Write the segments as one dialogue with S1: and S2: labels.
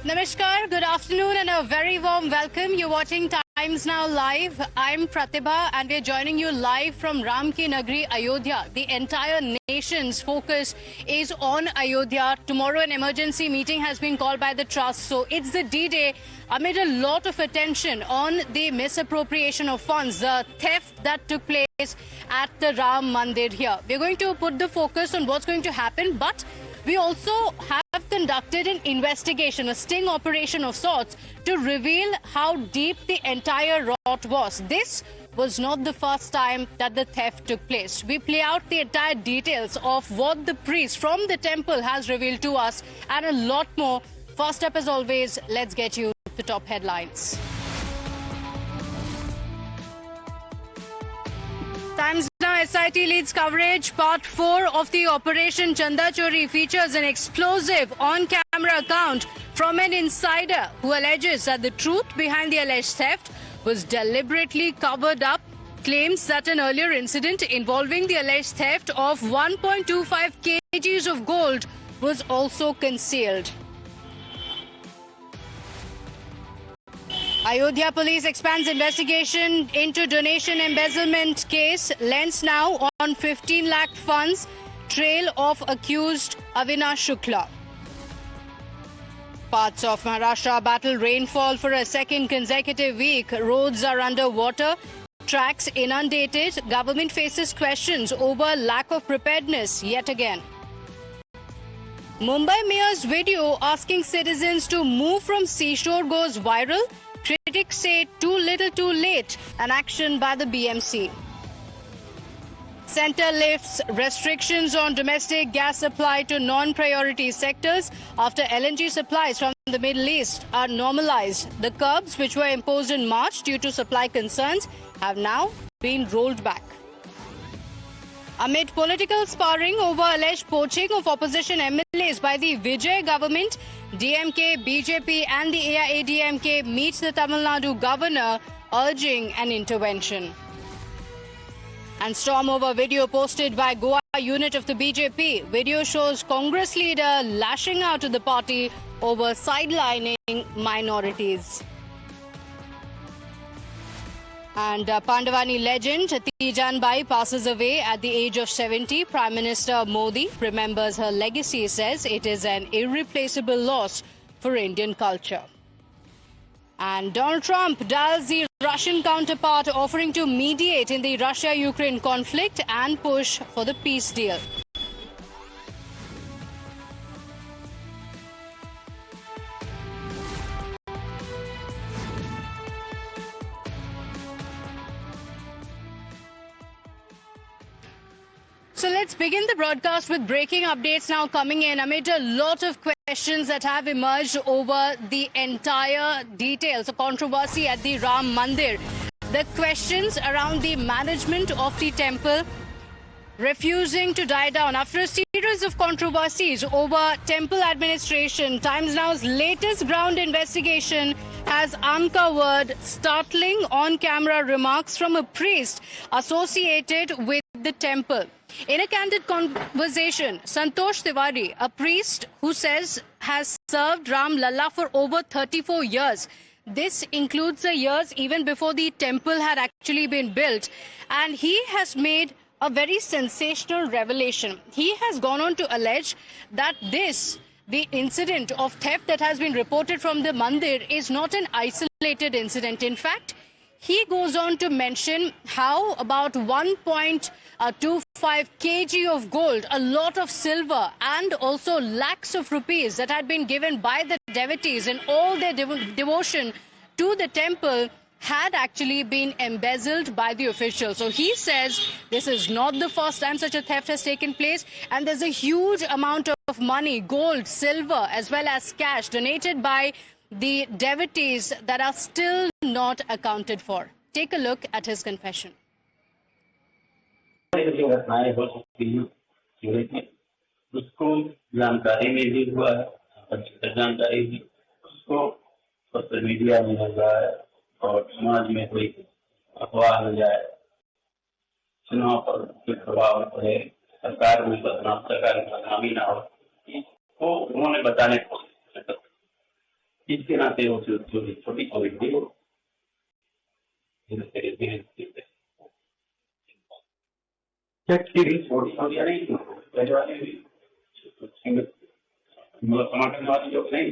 S1: Namaskar, good afternoon and a very warm welcome. You're watching Times Now Live. I'm Pratibha and we're joining you live from Ram Ki Nagri, Ayodhya. The entire nation's focus is on Ayodhya. Tomorrow an emergency meeting has been called by the trust. So it's the D-Day amid a lot of attention on the misappropriation of funds, the theft that took place at the Ram Mandir here. We're going to put the focus on what's going to happen, but we also have conducted an investigation, a sting operation of sorts, to reveal how deep the entire rot was. This was not the first time that the theft took place. We play out the entire details of what the priest from the temple has revealed to us and a lot more. First up, as always, let's get you the top headlines. Times Now SIT leads coverage. Part 4 of the Operation Chanda Chori features an explosive on-camera account from an insider who alleges that the truth behind the alleged theft was deliberately covered up. Claims that an earlier incident involving the alleged theft of 1.25 kgs of gold was also concealed. Ayodhya police expands investigation into donation embezzlement case. Lends now on 15 lakh funds. Trail of accused Avinash Shukla. Parts of Maharashtra battle rainfall for a second consecutive week. Roads are under water. Tracks inundated. Government faces questions over lack of preparedness yet again. Mumbai mayor's video asking citizens to move from seashore goes viral. Critics say too little too late, an action by the BMC. Centre lifts restrictions on domestic gas supply to non-priority sectors after LNG supplies from the Middle East are normalized. The curbs, which were imposed in March due to supply concerns, have now been rolled back. Amid political sparring over alleged poaching of opposition MLAs by the Vijay government, DMK, BJP and the AIADMK meet the Tamil Nadu governor urging an intervention. And storm over video posted by Goa unit of the BJP. Video shows Congress leader lashing out at the party over sidelining minorities. And Pandavani legend Tijan Bai passes away at the age of 70. Prime Minister Modi remembers her legacy, says it is an irreplaceable loss for Indian culture. And Donald Trump dials the Russian counterpart, offering to mediate in the Russia-Ukraine conflict and push for the peace deal. So let's begin the broadcast with breaking updates now coming in amid a lot of questions that have emerged over the entire details of controversy at the Ram Mandir. The questions around the management of the temple refusing to die down after a series of controversies over temple administration. Times Now's latest ground investigation has uncovered startling on-camera remarks from a priest associated with the temple. In a candid conversation, Santosh Tiwari, a priest who says has served Ram Lalla for over 34 years. This includes the years even before the temple had actually been built. And he has made a very sensational revelation. He has gone on to allege that the incident of theft that has been reported from the Mandir is not an isolated incident. In fact, he goes on to mention how about 1.25 kg of gold, a lot of silver and also lakhs of rupees that had been given by the devotees in all their devotion to the temple had actually been embezzled by the officials. So he says this is not the first time such a theft has taken place, and there's a huge amount of money, gold, silver as well as cash donated by the devotees that are still not accounted for. Take a look at his confession.
S2: उसको जानकारी में भी हुआ जानकारी भी उसको social media में हो जाए और समाज में कोई अफवाह हो जाए, चुनाव पर कोई प्रभाव पड़े, सरकार में बदनामी ना हो, वो उन्होंने बताने को इसके नाते वो छोटी चोरी थी वो धीरे धीरे छोटी चोरियां नहीं थी पहले वाली मतलब टमाटर वाली जो नहीं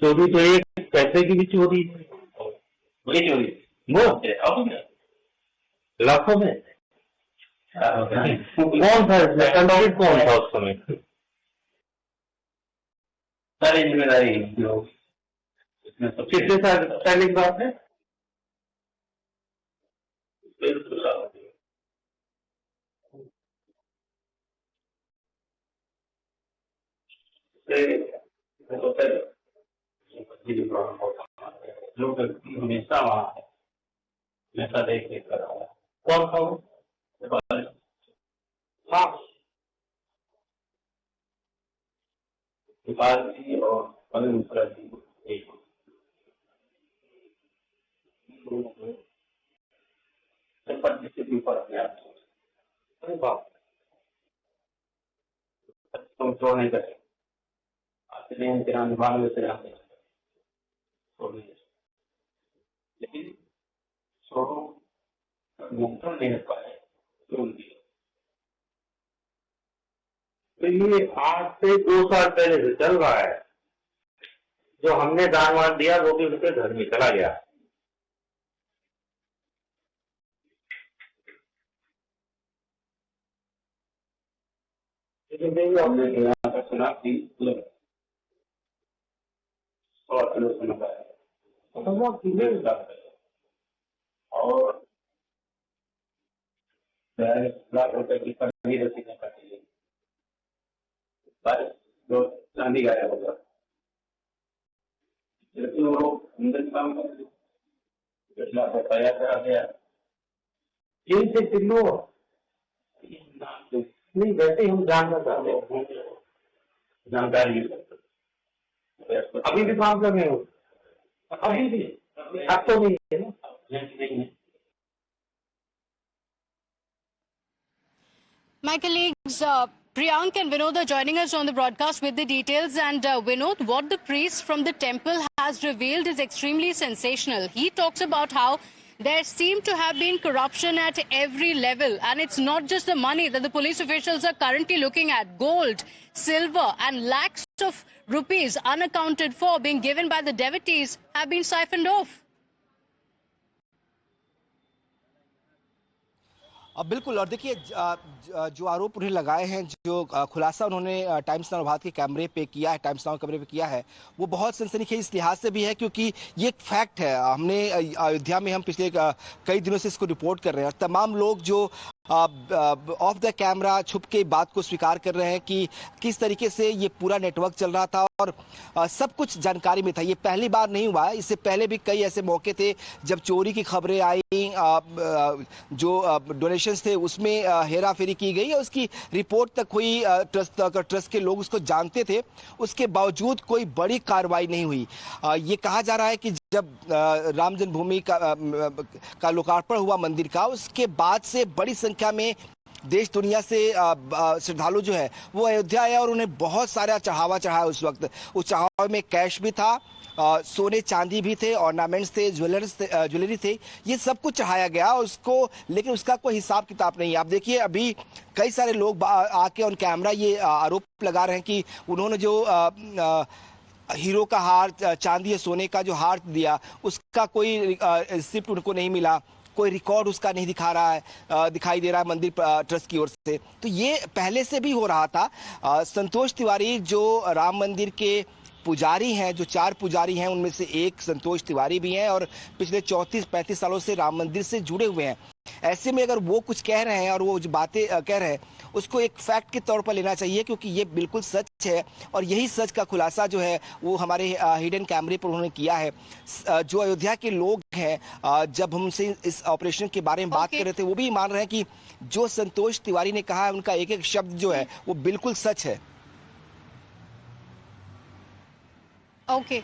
S3: चोरी तो एक पैसे की भी चोरी थी,
S2: वही चोरी
S3: वो
S2: अब
S3: लाखों में।
S2: कौन
S3: था इसमें कैंडिडेट, कौन था उस समय?
S2: सारी जिम्मेदारी जो इसमें सब
S3: कितने साल पहले की बात है?
S2: लोग हमेशा वहाँ है, हमेशा देख देख कर रहा है।
S3: कौन था वो?
S2: हाँ नेपाल जी और पवन मिश्रा जी एक से ऊपर अपने आप
S3: अरे बाप,
S2: तुम छोड़ नहीं करते आते 93 से आते लेकिन छोड़ो नियंत्रण नहीं रख पाए तो उनकी
S3: तो ये आज से 2 साल पहले से चल रहा है। जो हमने दान वान दिया वो भी उनके घर में चला गया।
S2: लेकिन हमने यहाँ पर सुना कि 100 किलो सुना पाया और 42 लाख रुपए की फर्जी रसीदें काटी गई। जो चांदी गायब होगा लेकिन वो अंदर काम कर बताया करा गया
S3: जिनसे किलो नहीं, वैसे हम जानना चाहते हैं,
S2: जानकारी
S3: अभी भी काम कर रहे हो? अभी भी? अब तो नहीं है ना?
S2: नहीं है।
S1: My colleagues Priyank and Vinod are joining us on the broadcast with the details. And Vinod, what the priest from the temple has revealed is extremely sensational. He talks about how there seemed to have been corruption at every level. And it's not just the money that the police officials are currently looking at. Gold, silver and lakhs of rupees unaccounted for being given by the devotees have been siphoned off.
S4: अब बिल्कुल, और देखिए जो आरोप उन्हें लगाए हैं, जो खुलासा उन्होंने टाइम्स नाउ भारत के कैमरे पे किया है, टाइम्स नाउ कैमरे पे किया है, वो बहुत सनसनीखेज इस लिहाज से भी है क्योंकि ये एक फैक्ट है। हमने अयोध्या में हम पिछले कई दिनों से इसको रिपोर्ट कर रहे हैं और तमाम लोग जो ऑफ द कैमरा छुप के बात को स्वीकार कर रहे हैं कि किस तरीके से ये पूरा नेटवर्क चल रहा था और सब कुछ जानकारी में था। ये पहली बार नहीं हुआ है, इससे पहले भी कई ऐसे मौके थे जब चोरी की खबरें आई, जो डोनेशंस थे उसमें हेरा फेरी की गई और उसकी रिपोर्ट तक हुई, ट्रस्ट के लोग उसको जानते थे, उसके बावजूद कोई बड़ी कार्रवाई नहीं हुई। ये कहा जा रहा है कि जब राम जन्मभूमि का लोकार्पण हुआ मंदिर का, उसके बाद से बड़ी संख्या में देश दुनिया से श्रद्धालु जो है वो अयोध्या आए और उन्हें बहुत सारा चढ़ावा चढ़ाया। उस वक्त उस चढ़ावे में कैश भी था, सोने चांदी भी थे, ऑर्नामेंट्स थे, ज्वेलरी थे, ये सब कुछ चढ़ाया गया उसको, लेकिन उसका कोई हिसाब किताब नहीं है। आप देखिए अभी कई सारे लोग आके ऑन कैमरा ये आरोप लगा रहे हैं कि उन्होंने जो हीरो का हार, चांदी या सोने का जो हार दिया, उसका कोई रिसिप्ट उनको नहीं मिला, कोई रिकॉर्ड उसका नहीं दिखाई दे रहा है मंदिर ट्रस्ट की ओर से। तो ये पहले से भी हो रहा था। संतोष तिवारी जो राम मंदिर के पुजारी हैं, जो 4 पुजारी हैं, उनमें से एक संतोष तिवारी भी हैं और पिछले 34-35 सालों से राम मंदिर से जुड़े हुए हैं। ऐसे में अगर वो कुछ कह रहे हैं और वो जो बातें कह रहे हैं उसको एक फैक्ट के तौर पर लेना चाहिए, क्योंकि ये बिल्कुल सच है और यही सच का खुलासा जो है वो हमारे हिडन कैमरे पर उन्होंने किया है। जो अयोध्या के लोग हैं, जब हमसे इस ऑपरेशन के बारे में बात कर रहे थे, वो भी मान रहे हैं कि जो संतोष तिवारी ने कहा है उनका एक एक शब्द जो है वो बिल्कुल सच है।
S1: Okay.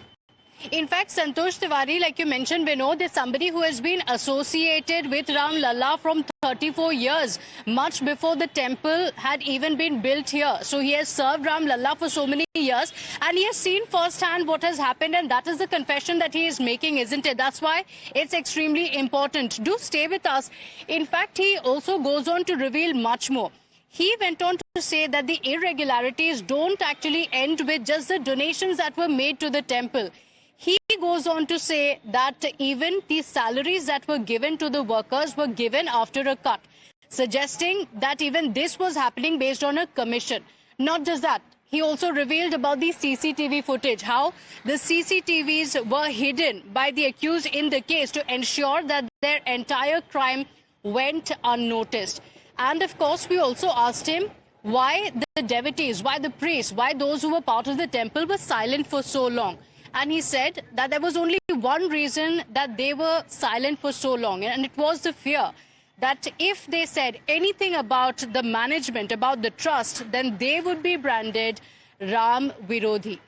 S1: In fact, Santosh Tiwari, like you mentioned, Vinod, is somebody who has been associated with Ram Lalla from 34 years, much before the temple had even been built here. So he has served Ram Lalla for so many years, and he has seen firsthand what has happened, and that is the confession that he is making, isn't it? That's why it's extremely important. Do stay with us. In fact, he also goes on to reveal much more. He went on to say that the irregularities don't actually end with just the donations that were made to the temple. He goes on to say that even the salaries that were given to the workers were given after a cut, suggesting that even this was happening based on a commission. Not just that, he also revealed about the CCTV footage, how the CCTVs were hidden by the accused in the case to ensure that their entire crime went unnoticed. And of course, we also asked him why the devotees, why the priests, why those who were part of the temple were silent for so long. And he said that there was only one reason that they were silent for so long, and it was the fear that if they said anything about the management, about the trust, then they would be branded Ram Virodhi.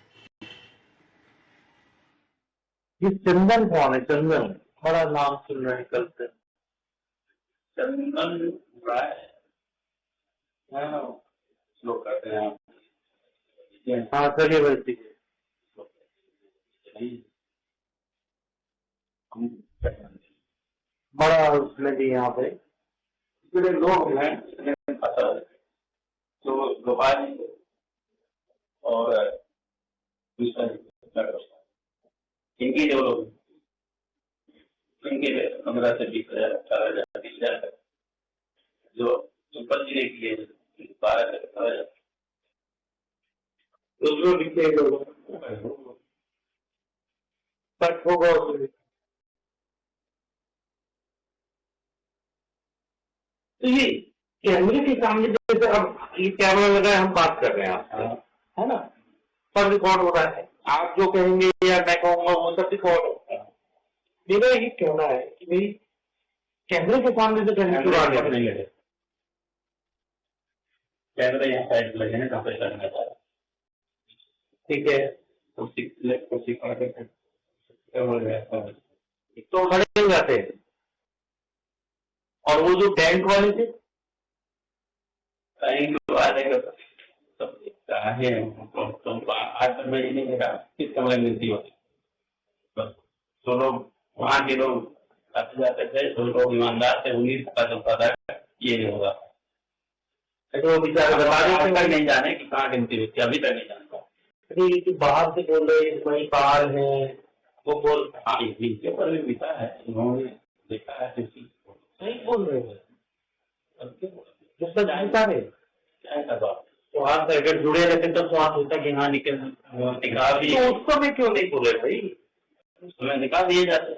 S3: ये चंदन कौन है? चंदन बड़ा नाम सुन रहे निकलते।
S2: चंदन राय, हाँ, लोग कहते हैं आप।
S3: हाँ चलिए भाई ठीक है। बड़ा उसमें भी यहाँ पे
S2: बड़े लोग हैं, पता है तो गोपाल जी और इनकी जो लोग इनके 15 से 20,000, 18,000, 20,000 जो सुपर जिले के लिए 12 से 18,000
S3: उसमें भी कई लोग कट होगा उसमें। तो ये कैमरे के सामने जैसे अब ये कैमरा लगा है, हम बात कर रहे हैं आपसे, है ना, सब रिकॉर्ड हो रहा है। आप जो कहेंगे या मैं कहूंगा वो सब रिकॉर्ड होगा। मेरा ये कहना है कि भाई कैमरे के सामने तो कहने की बात नहीं है।
S2: कैमरे यहाँ साइड लगे हैं, कहाँ पे करना था,
S3: ठीक है,
S2: कुर्सी खड़ा करके
S3: तो खड़े हो जाते हैं। और वो जो बैंक वाले थे,
S2: बैंक वाले का सब है तो आज तक मैं नहीं देखा किस कमरे में मिलती होती। बस तो लोग वहाँ के लोग आते जाते थे, तो लोग ईमानदार थे, उन्हीं का चलता था ये नहीं होगा।
S3: तो बेचारे बता
S2: तक नहीं जाने कि कहाँ गिनती होती, अभी तक नहीं जानता।
S3: अरे बाहर से बोल रहे वही पार है, वो बोल
S2: हाँ इनके ऊपर भी बीता है, उन्होंने देखा है किसी
S3: नहीं बोल रहे हैं,
S2: जिसका जानता है क्या कर बात। तो हाथ अगर जुड़े रहते तो हाथ होता कि हाँ निकल निकाल दिए,
S3: तो उसको मैं क्यों नहीं बोले भाई,
S2: उसमें निकाल दिए जाते।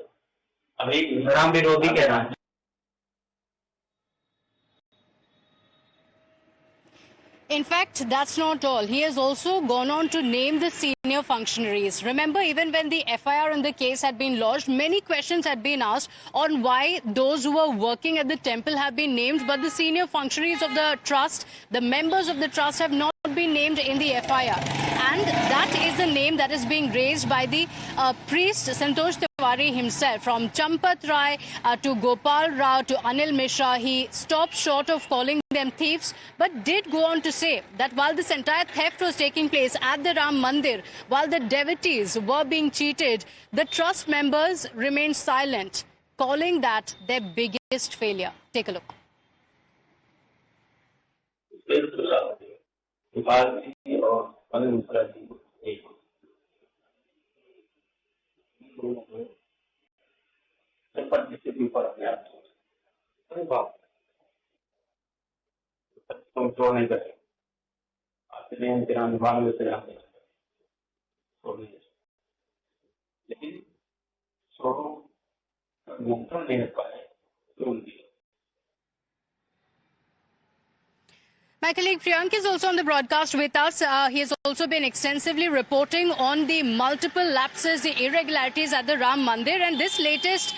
S2: अभी राम विरोधी कह रहा है।
S1: In fact, that's not all. He has also gone on to name the senior functionaries. Remember, even when the FIR in the case had been lodged, many questions had been asked on why those who were working at the temple have been named, but the senior functionaries of the trust, the members of the trust, have not been named in the FIR. And that is the name that is being raised by the priest Santosh Tiwari himself. From Champat Rai to Gopal Rao to Anil Mishra, he stopped short of calling them thieves, but did go on to say that while this entire theft was taking place at the Ram Mandir, while the devotees were being cheated, the trust members remained silent, calling that their biggest failure. Take a look.
S2: Control नहीं करे, से जाते लेकिन नियंत्रण नहीं रख पाए तो उनकी।
S1: My colleague Priyank is also on the broadcast with us. He has also been extensively reporting on the multiple lapses, the irregularities at the Ram Mandir, and this latest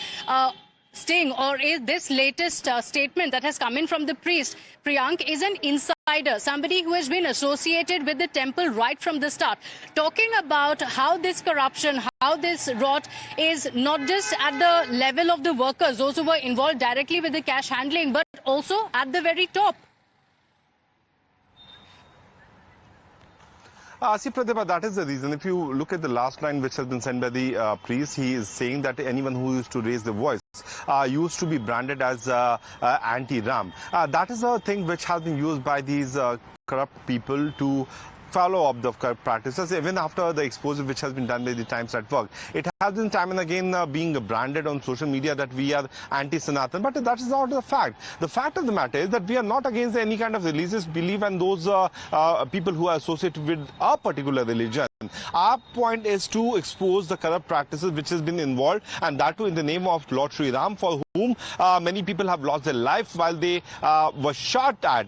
S1: sting or is this latest statement that has come in from the priest, Priyank, is an insight outsider, somebody who has been associated with the temple right from the start, talking about how this corruption, how this rot is not just at the level of the workers, those who were involved directly with the cash handling, but also at the very top.
S5: See, Pratibha, that is the reason. If you look at the last line which has been sent by the priest, he is saying that anyone who used to raise the voice used to be branded as anti-Ram. That is a thing which has been used by these corrupt people to follow up the corrupt practices, even after the exposure which has been done by the Times Network. It has been time and again being branded on social media that we are anti-Sanatan, but that is not the fact. The fact of the matter is that we are not against any kind of religious belief and those people who are associated with a particular religion. Our point is to expose the corrupt practices which has been involved, and that too in the name of Lord Sri Ram, for whom many people have lost their life while they were shot at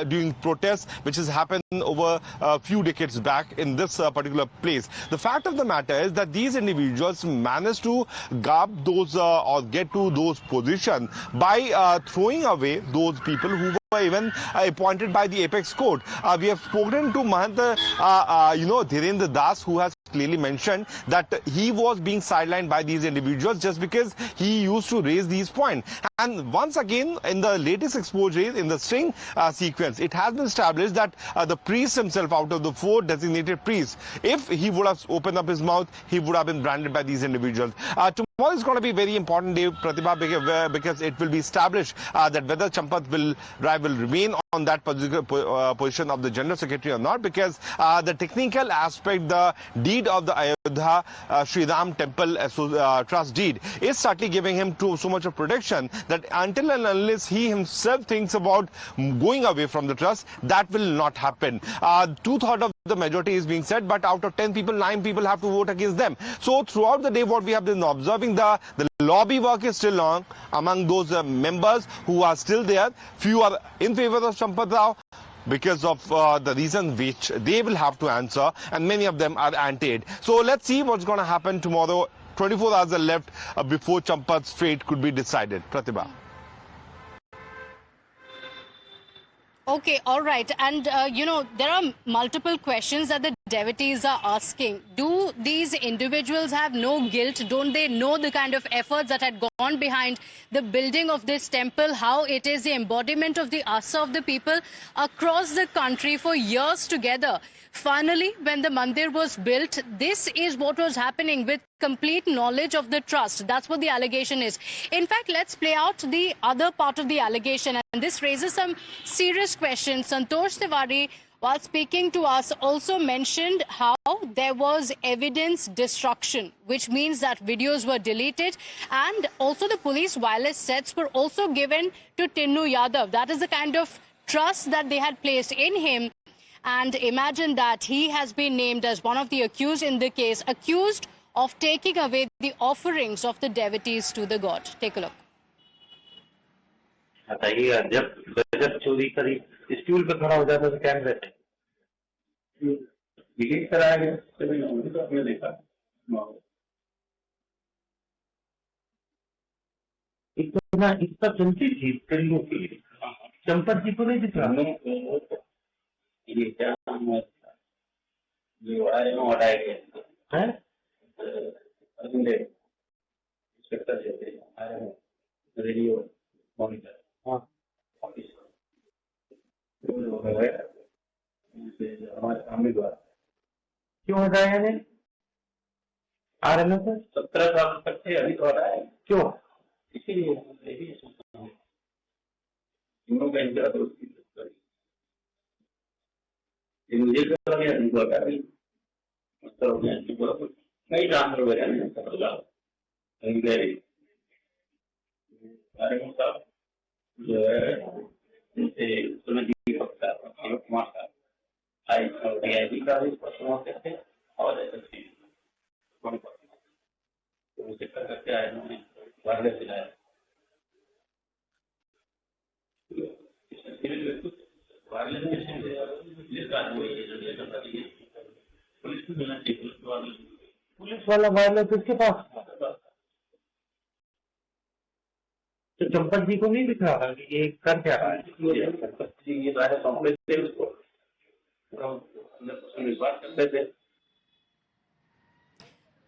S5: during protests which has happened over a few decades back in this particular place. The fact of the matter is that these individuals managed to grab those or get to those positions by throwing away those people who were even appointed by the Apex Court. We have spoken to Mahant, Dhirendra Das, who has clearly mentioned that he was being sidelined by these individuals just because he used to raise these points. And once again, in the latest exposure, in the string sequence, it has been established that the priest himself, out of the 4 designated priests, if he would have opened up his mouth, he would have been branded by these individuals. Tomorrow is going to be a very important day, Pratibha, because it will be established that whether Champath will remain on that position of the General Secretary or not, because the technical aspect, the deed of the Ayodhya Sri Ram Temple Trust deed is certainly giving him so much of protection that until and unless he himself thinks about going away from the trust, that will not happen. 2/3 of the majority is being said, but out of 10 people, 9 people have to vote against them. So throughout the day, what we have been observing, the lobby work is still on among those members who are still there. Few are in favor of Champath Rao because of the reason which they will have to answer, and many of them are anti-it. So let's see what's going to happen tomorrow. 24 hours are left before Champath's fate could be decided. Pratibha.
S1: Okay, all right. And, there are multiple questions that the devotees are asking. Do these individuals have no guilt? Don't they know the kind of efforts that had gone behind the building of this temple, how it is the embodiment of the asa of the people across the country for years together? Finally, when the mandir was built, this is what was happening with complete knowledge of the trust. That's what the allegation is. In fact, let's play out the other part of the allegation. And this raises some serious questions. Santosh Tiwari, while speaking to us, also mentioned how there was evidence destruction, which means that videos were deleted, and also the police wireless sets were also given to Tinnu Yadav. That is the kind of trust that they had placed in him. And imagine that he has been named as one of the accused in the case, accused of taking away the offerings of the devotees to the god. Take a look.
S3: बताइए, जब गजब चोरी करी stool पे खड़ा हो जाता था कैमरे पे,
S2: डिलीट कराया गया, तो आपने देखा
S3: इतना चलती थी करियों की, चंपत जी को नहीं दिखा।
S2: ये क्या जो आए ना हटाए गए
S3: हैं
S2: अगले इंस्पेक्टर थे आए रेडियो मॉनिटर ऑफिस हमारे हमें द्वारा
S3: क्यों हटाया ने आ रहे हैं
S2: 17 साल तक थे, अभी तो हटाए
S3: क्यों?
S2: इसीलिए तीनों का इंतजार दोस्ती मुझे तो लगा नहीं हुआ कभी मतलब नहीं ट्रांसफर हो गया नहीं पता कहीं गए अरे साहब जो है उनसे सुना जी पक्का कुमार साहब आई का भी पसंद थे और उसे करके आए उन्होंने वायरलेस दिलाया
S3: पुलिस वाला वायरलेस किसके पास? चंपत जी को नहीं दिख रहा था कि ये कर क्या रहा है?
S2: ये सारे कॉम्प्लेक्स थे उसको विश्वास करते थे।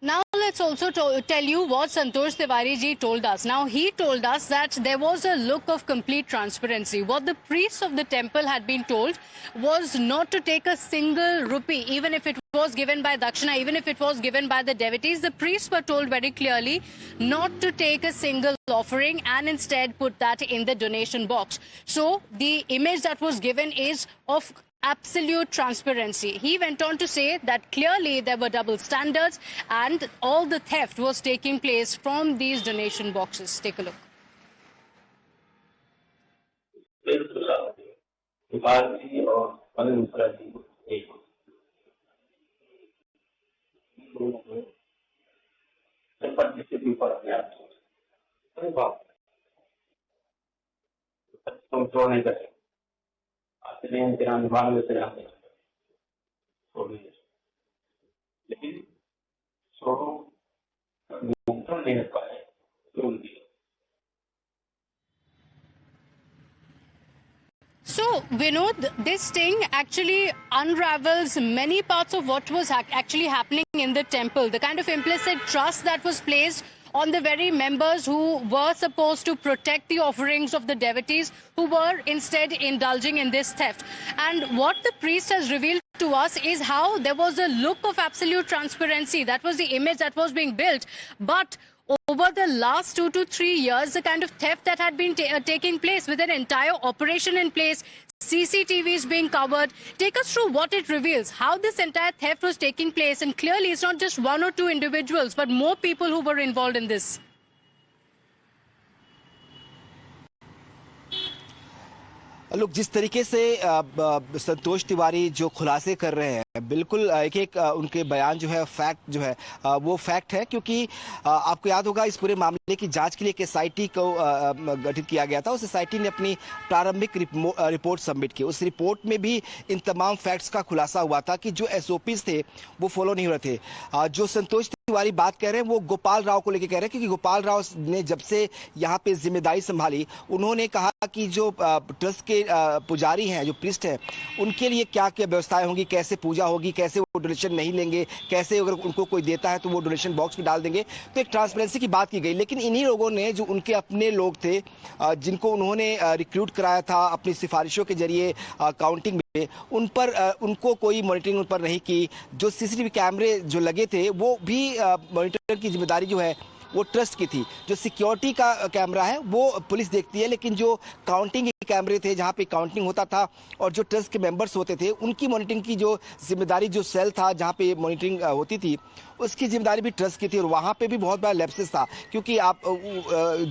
S1: Now let's also tell you what Santosh Tiwari ji told us. Now he told us that there was a look of complete transparency. What the priests of the temple had been told was not to take a single rupee, even if it was given by Dakshina, even if it was given by the devotees. The priests were told very clearly not to take a single offering and instead put that in the donation box. So the image that was given is of absolute transparency. He went on to say that clearly there were double standards and all the theft was taking place from these donation boxes. Take a look.
S2: लेकिन नहीं हो पाए।
S1: So, Vinod, this sting actually unravels many parts of what was actually happening in the temple. The kind of implicit trust that was placed on the very members who were supposed to protect the offerings of the devotees, who were instead indulging in this theft. And what the priest has revealed to us is how there was a look of absolute transparency. That was the image that was being built. But over the last 2 to 3 years, the kind of theft that had been taking place with an entire operation in place, CCTVs being covered. Take us through what it reveals, how this entire theft was taking place. And clearly, it's not just 1 or 2 individuals, but more people who were involved in this.
S4: लोग जिस तरीके से संतोष तिवारी जो खुलासे कर रहे हैं, बिल्कुल एक एक उनके बयान जो है फैक्ट जो है वो फैक्ट है, क्योंकि आपको याद होगा इस पूरे मामले की जांच के लिए एक एसआईटी को गठित किया गया था। उस एसआईटी ने अपनी प्रारंभिक रिपोर्ट सबमिट की। उस रिपोर्ट में भी इन तमाम फैक्ट्स का खुलासा हुआ था कि जो एसओपीज थे वो फॉलो नहीं हो रहे थे। जो संतोष तिवारी बात कह रहे हैं वो गोपाल राव को लेकर कह रहे हैं, क्योंकि गोपाल राव ने जब से यहाँ पे जिम्मेदारी संभाली, उन्होंने कहा कि जो ट्रस्ट के पुजारी हैं, जो प्रीस्ट हैं, उनके लिए क्या क्या व्यवस्थाएं होंगी, कैसे पूजा होगी, कैसे वो डोनेशन नहीं लेंगे, कैसे अगर उनको कोई देता है तो वो डोनेशन बॉक्स में डाल देंगे। तो एक ट्रांसपेरेंसी की बात की गई। लेकिन इन्हीं लोगों ने, जो उनके अपने लोग थे, जिनको उन्होंने रिक्रूट कराया था अपनी सिफारिशों के जरिए काउंटिंग में, उन पर उनको कोई मॉनिटरिंग उन पर नहीं की। जो सीसीटीवी कैमरे जो लगे थे वो भी मॉनिटरिंग की जिम्मेदारी जो है वो ट्रस्ट की थी। जो सिक्योरिटी का कैमरा है वो पुलिस देखती है, लेकिन जो काउंटिंग के कैमरे थे जहां पे काउंटिंग होता था और जो ट्रस्ट के मेंबर्स होते थे, उनकी मॉनिटरिंग की जो जिम्मेदारी, जो सेल था जहां पे मॉनिटरिंग होती थी, उसकी जिम्मेदारी भी ट्रस्ट की थी। और वहां पे भी बहुत बड़ा लैप्सेस था, क्योंकि आप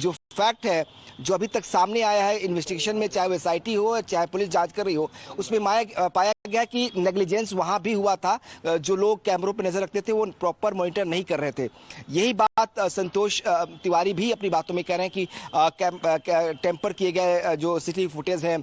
S4: जो फैक्ट है जो अभी तक सामने आया है इन्वेस्टिगेशन में, चाहे वो एसआईटी हो चाहे पुलिस जांच कर रही हो, उसमें पाया गया कि नेग्लिजेंस वहां भी हुआ था। जो लोग कैमरों पर नजर रखते थे वो प्रॉपर मॉनिटर नहीं कर रहे थे। यही बात संतोष तिवारी भी अपनी बातों में कह रहे हैं कि टेम्पर किए गए जो सीसीटीवी फुटेज हैं,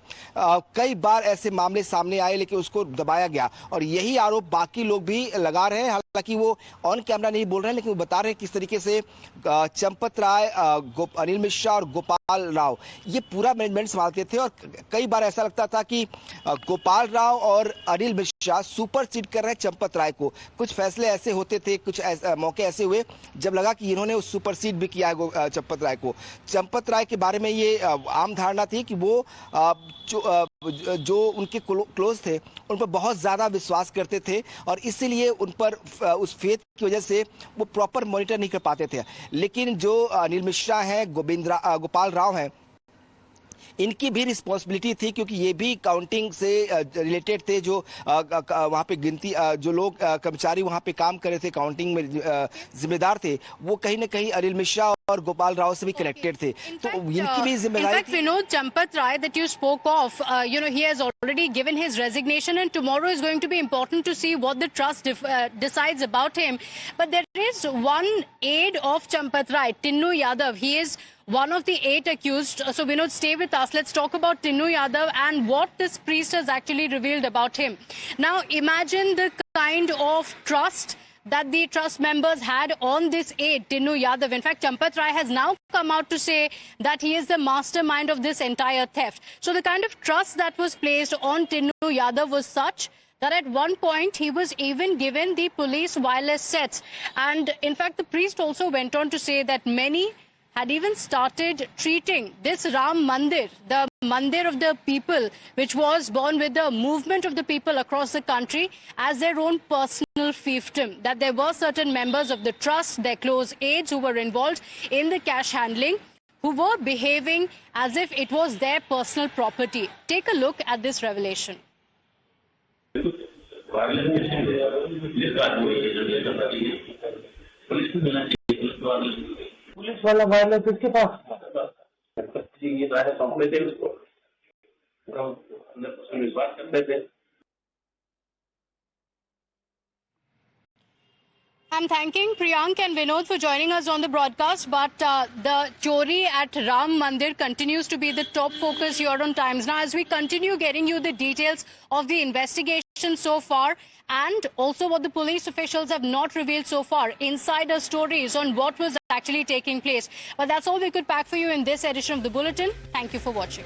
S4: कई बार ऐसे मामले सामने आए लेकिन उसको दबाया गया। और यही आरोप बाकी लोग भी लगा रहे हैं। हालांकि वो ऑन कैमरा नहीं बोल रहे हैं, लेकिन वो बता रहे हैं किस तरीके से चंपत राय, अनिल मिश्रा और गोपाल राव ये पूरा मैनेजमेंट संभालते थे। और कई बार ऐसा लगता था कि गोपाल राव और अनिल मिश्रा सुपरसीड कर रहे हैं चंपत राय को। कुछ फैसले ऐसे होते थे, कुछ मौके ऐसे हुए जब लगा कि इन्होंने उस सुपरसीड भी किया है चंपत राय को। चंपत राय के बारे में ये आम धारणा थी कि वो जो उनके क्लोज थे उन पर बहुत ज्यादा विश्वास करते थे, और इसीलिए उन पर उस फेथ की वजह से वो प्रॉपर मॉनिटर नहीं कर पाते थे। लेकिन जो अनिल मिश्रा हैं, गोपाल राव हैं, इनकी भी रिस्पॉन्सिबिलिटी थी, क्योंकि ये भी काउंटिंग से रिलेटेड थे। जो वहाँ पे गिनती, जो लोग कर्मचारी वहाँ पे काम कर रहे थे, काउंटिंग में जिम्मेदार थे, वो कहीं ना कहीं अनिल मिश्रा और गोपाल राव से भी कनेक्टेड थे। तो इनकी भी जिम्मेदारी।
S1: Vinod, Champat Rai that you spoke of, he has already given his resignation, and tomorrow is going to be important to see what the trust decides about him. But there is one aide of Champat Rai, Tinnu Yadav. He is one of the 8 accused. So Vinod, stay with us. Let's talk about Tinnu Yadav and what this priest has actually revealed about him. Now imagine the kind of trust that the trust members had on this aide, Tinnu Yadav. In fact, Champat Rai has now come out to say that he is the mastermind of this entire theft. So the kind of trust that was placed on Tinnu Yadav was such that at one point he was even given the police wireless sets. And in fact, the priest also went on to say that many had even started treating this Ram Mandir, the Mandir of the people, which was born with the movement of the people across the country, as their own personal fiefdom. That there were certain members of the trust, their close aides, who were involved in the cash handling, who were behaving as if it was their personal property. Take a look at this revelation.
S3: Police वाला wireless किसके पास
S2: ये सारे सौंपे थे उसको, हम विश्वास करते थे।
S1: I'm thanking Priyank and Vinod for joining us on the broadcast, but the chori at Ram Mandir continues to be the top focus here on Times Now, as we continue getting you the details of the investigation so far and also what the police officials have not revealed so far, insider stories on what was actually taking place. But that's all we could pack for you in this edition of the Bulletin. Thank you for watching.